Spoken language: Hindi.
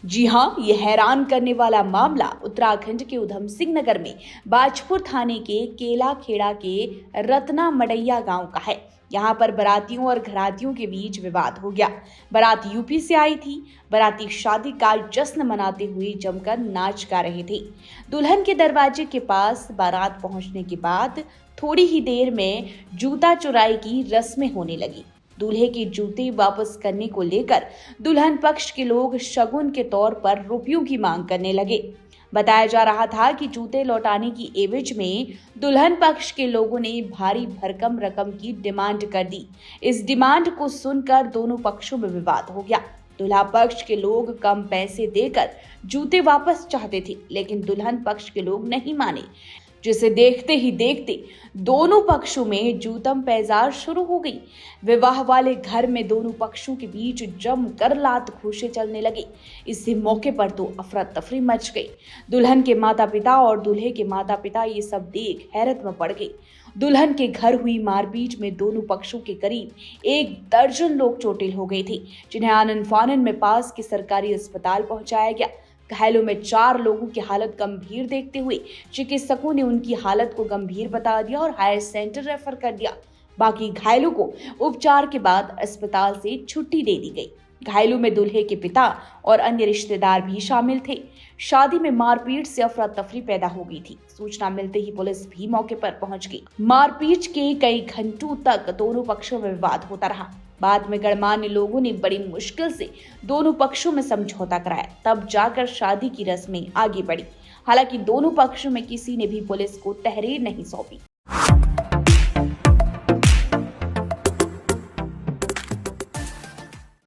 जी हाँ, ये हैरान करने वाला मामला उत्तराखंड के उधम सिंह नगर में बाजपुर थाने के केला खेड़ा के रत्ना मडैया गांव का है। यहाँ पर बारातियों और घरातियों के बीच विवाद हो गया। बारात यूपी से आई थी। बाराती शादी का जश्न मनाते हुए जमकर नाच गा रहे थे। दुल्हन के दरवाजे के पास बारात पहुंचने के बाद थोड़ी ही देर में जूता चुराई की रस्में होने लगी। दूल्हे के जूते वापस करने को लेकर दुल्हन पक्ष के लोग शगुन के तौर पर रुपयों की मांग करने लगे। बताया जा रहा था कि जूते लौटाने की एवज में दुल्हन पक्ष के लोगों ने भारी भरकम रकम की डिमांड कर दी। इस डिमांड को सुनकर दोनों पक्षों में विवाद हो गया। दुल्हा पक्ष के लोग कम पैसे देकर जूते वापस चाहते थे, लेकिन दुल्हन पक्ष के लोग नहीं माने, जिसे देखते ही देखते दोनों पक्षों में जूतम पैजार शुरू हो गई। विवाह वाले घर में दोनों पक्षों के बीच जमकर लात घूंसे चलने लगे। इसी मौके पर तो अफरा तफरी मच गई। दुल्हन के माता पिता और दूल्हे के माता पिता ये सब देख हैरत में पड़ गए। दुल्हन के घर हुई मारपीट में दोनों पक्षों के करीब 1 दर्जन लोग चोटिल हो गए थे, जिन्हें आनन फानन में पास के सरकारी अस्पताल पहुंचाया गया। घायलों में 4 लोगों की हालत गंभीर देखते हुए चिकित्सकों ने उनकी हालत को गंभीर बता दिया और हायर सेंटर रेफर कर दिया। बाकी घायलों को उपचार के बाद अस्पताल से छुट्टी दे दी गई। घायलों में दूल्हे के पिता और अन्य रिश्तेदार भी शामिल थे। शादी में मारपीट से अफरा तफरी पैदा हो गई थी। सूचना मिलते ही पुलिस भी मौके पर पहुंच गई। मारपीट के कई घंटों तक दोनों पक्षों में विवाद होता रहा। बाद में गणमान्य लोगों ने बड़ी मुश्किल से दोनों पक्षों में समझौता कराया, तब जाकर शादी की रस्में आगे बढ़ी। हालांकि दोनों पक्षों में किसी ने भी पुलिस को तहरीर नहीं सौंपी।